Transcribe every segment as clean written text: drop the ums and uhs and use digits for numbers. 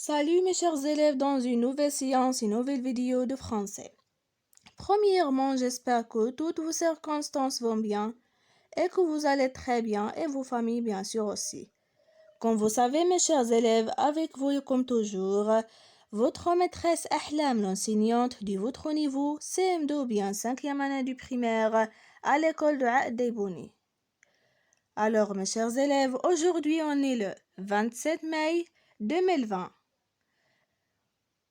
Salut mes chers élèves dans une nouvelle séance, une nouvelle vidéo de français. Premièrement, j'espère que toutes vos circonstances vont bien et que vous allez très bien et vos familles bien sûr aussi. Comme vous savez mes chers élèves, avec vous comme toujours, votre maîtresse Ahlam, l'enseignante de votre niveau CM2 ou bien 5e année du primaire à l'école de Aadeibouni. Alors mes chers élèves, aujourd'hui on est le 27 mai 2020.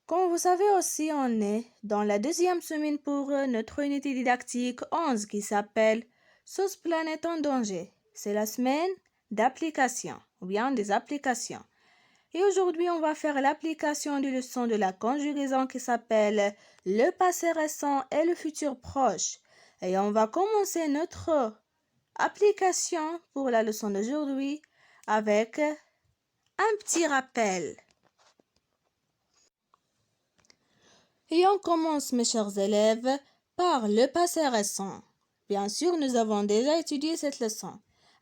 Comme vous savez aussi, on est dans la deuxième semaine pour notre unité didactique 11 qui s'appelle Sauce Planète en danger. C'est la semaine d'application ou bien des applications. Et aujourd'hui, on va faire l'application du leçon de la conjugaison qui s'appelle le passé récent et le futur proche. Et on va commencer notre application pour la leçon d'aujourd'hui avec un petit rappel. Et on commence, mes chers élèves, par le passé récent. Bien sûr, nous avons déjà étudié cette leçon.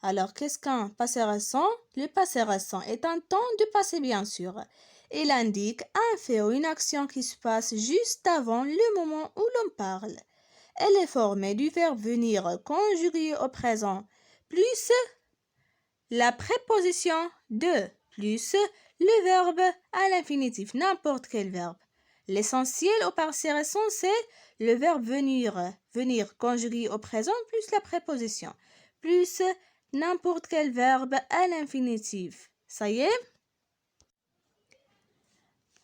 Alors, qu'est-ce qu'un passé récent? Le passé récent est un temps du passé, bien sûr. Il indique un fait ou une action qui se passe juste avant le moment où l'on parle. Elle est formée du verbe venir conjugué au présent, plus la préposition de, plus le verbe à l'infinitif, n'importe quel verbe. L'essentiel au passé récent, c'est le verbe venir conjugué au présent plus la préposition, plus n'importe quel verbe à l'infinitif. Ça y est?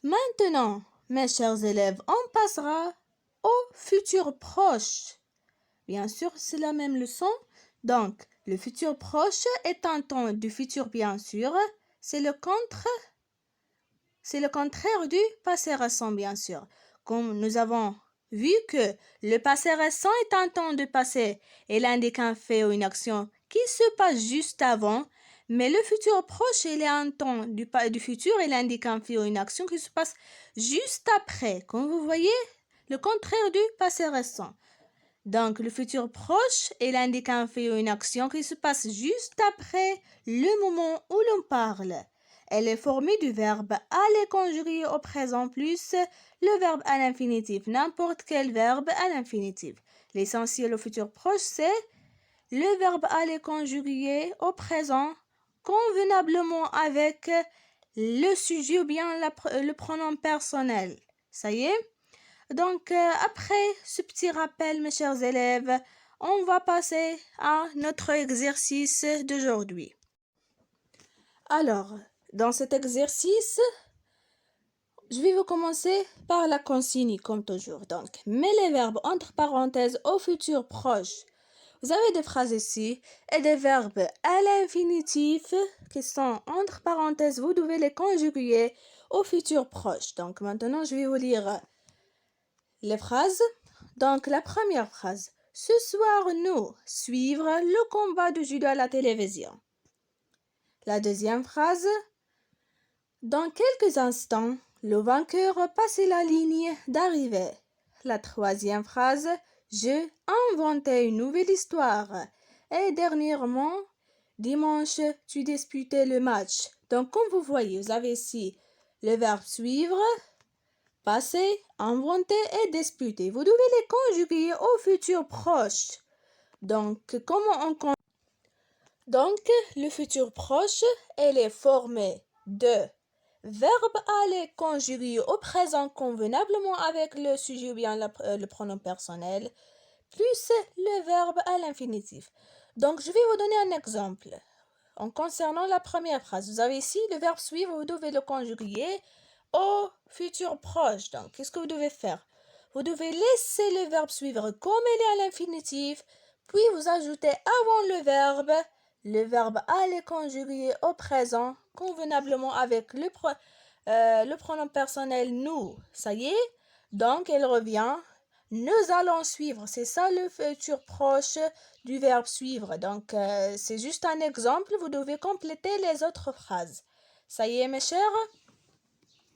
Maintenant, mes chers élèves, on passera au futur proche. Bien sûr, c'est la même leçon. Donc, le futur proche est un temps du futur, bien sûr. C'est le contraire du passé récent, bien sûr. Comme nous avons vu que le passé récent est un temps de passé, il indique un fait ou une action qui se passe juste avant, mais le futur proche, il est un temps du futur, il indique un fait ou une action qui se passe juste après. Comme vous voyez, le contraire du passé récent. Donc, le futur proche, il indique un fait ou une action qui se passe juste après le moment où l'on parle. Elle est formée du verbe aller conjugué au présent plus le verbe à l'infinitif, n'importe quel verbe à l'infinitif. L'essentiel au futur proche, c'est le verbe aller conjugué au présent convenablement avec le sujet ou bien le pronom personnel. Ça y est? Donc, après ce petit rappel, mes chers élèves, on va passer à notre exercice d'aujourd'hui. Alors, dans cet exercice, je vais vous commencer par la consigne, comme toujours. Donc, mets les verbes entre parenthèses au futur proche. Vous avez des phrases ici et des verbes à l'infinitif qui sont entre parenthèses. Vous devez les conjuguer au futur proche. Donc, maintenant, je vais vous lire les phrases. Donc, la première phrase. Ce soir, nous suivre le combat de judo à la télévision. La deuxième phrase. Dans quelques instants, le vainqueur passe la ligne d'arrivée. La troisième phrase. J'ai inventé une nouvelle histoire. Et dernièrement, dimanche, tu disputais le match. Donc, comme vous voyez, vous avez ici le verbe suivre, passer, inventer et disputer. Vous devez les conjuguer au futur proche. Donc, le futur proche, elle est formé de verbe aller conjugué au présent convenablement avec le sujet ou bien le pronom personnel, plus le verbe à l'infinitif. Donc, je vais vous donner un exemple. En concernant la première phrase, vous avez ici le verbe suivre, vous devez le conjuguer au futur proche. Donc, qu'est-ce que vous devez faire? Vous devez laisser le verbe suivre comme il est à l'infinitif, puis vous ajoutez avant le verbe aller conjuguer au présent convenablement avec le pronom personnel nous. Ça y est? Donc, elle revient. Nous allons suivre. C'est ça le futur proche du verbe suivre. Donc, c'est juste un exemple. Vous devez compléter les autres phrases. Ça y est, mes chers?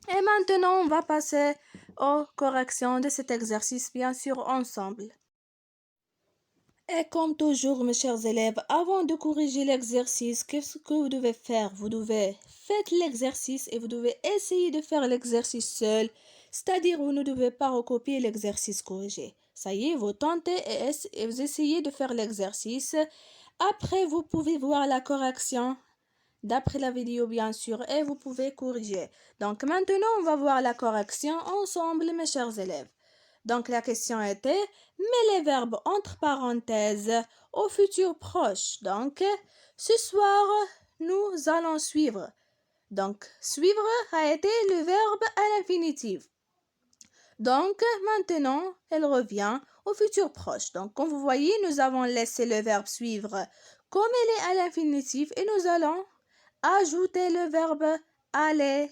Et maintenant, on va passer aux corrections de cet exercice, bien sûr, ensemble. Et comme toujours, mes chers élèves, avant de corriger l'exercice, qu'est-ce que vous devez faire? Vous devez faites l'exercice et vous devez essayer de faire l'exercice seul, c'est-à-dire vous ne devez pas recopier l'exercice corrigé. Ça y est, vous tentez et vous essayez de faire l'exercice. Après, vous pouvez voir la correction d'après la vidéo, bien sûr, et vous pouvez corriger. Donc maintenant, on va voir la correction ensemble, mes chers élèves. Donc la question était, mets les verbes entre parenthèses au futur proche. Donc, ce soir, nous allons suivre. Donc, suivre a été le verbe à l'infinitif. Donc, maintenant, elle revient au futur proche. Donc, comme vous voyez, nous avons laissé le verbe suivre comme il est à l'infinitif et nous allons ajouter le verbe aller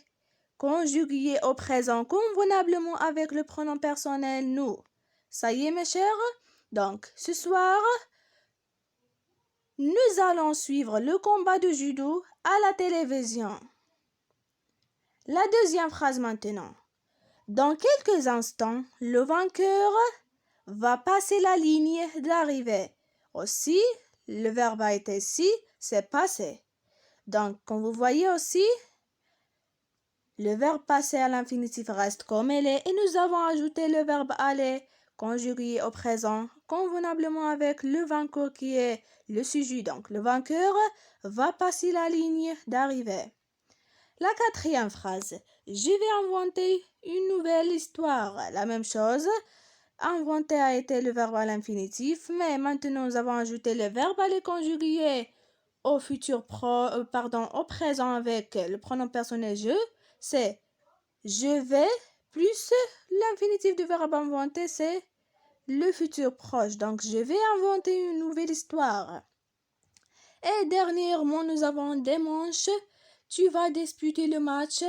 conjugué au présent convenablement avec le pronom personnel nous. Ça y est, mes chers? Donc, ce soir, nous allons suivre le combat de judo à la télévision. La deuxième phrase maintenant. Dans quelques instants, le vainqueur va passer la ligne d'arrivée. Aussi, le verbe a été ici, c'est passé. Donc, comme vous voyez aussi, le verbe passer à l'infinitif reste comme il est et nous avons ajouté le verbe aller conjugué au présent convenablement avec le vainqueur qui est le sujet. Donc, le vainqueur va passer la ligne d'arrivée. La quatrième phrase. Je vais inventer une nouvelle histoire. La même chose. Inventer a été le verbe à l'infinitif, mais maintenant nous avons ajouté le verbe aller conjugué au au présent avec le pronom personnel je. C'est je vais plus l'infinitif du verbe inventer, c'est le futur proche. Donc, je vais inventer une nouvelle histoire. Et dernièrement, nous avons des manches. Tu vas disputer le match.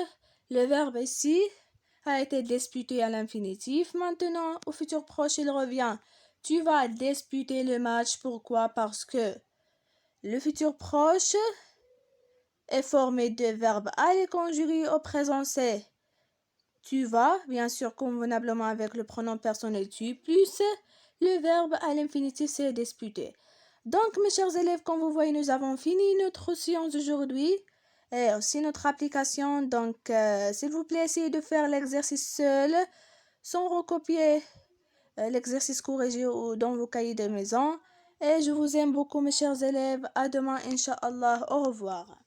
Le verbe ici a été disputé à l'infinitif. Maintenant, au futur proche, il revient. Tu vas disputer le match. Pourquoi? Parce que le futur proche est formé de verbes aller conjugué au présent, c'est tu vas, bien sûr, convenablement avec le pronom personnel tu, plus le verbe à l'infinitif, c'est disputer. Donc, mes chers élèves, comme vous voyez, nous avons fini notre séance d'aujourd'hui et aussi notre application. Donc, s'il vous plaît, essayez de faire l'exercice seul, sans recopier l'exercice corrigé dans vos cahiers de maison. Et je vous aime beaucoup, mes chers élèves. À demain, Inch'Allah. Au revoir.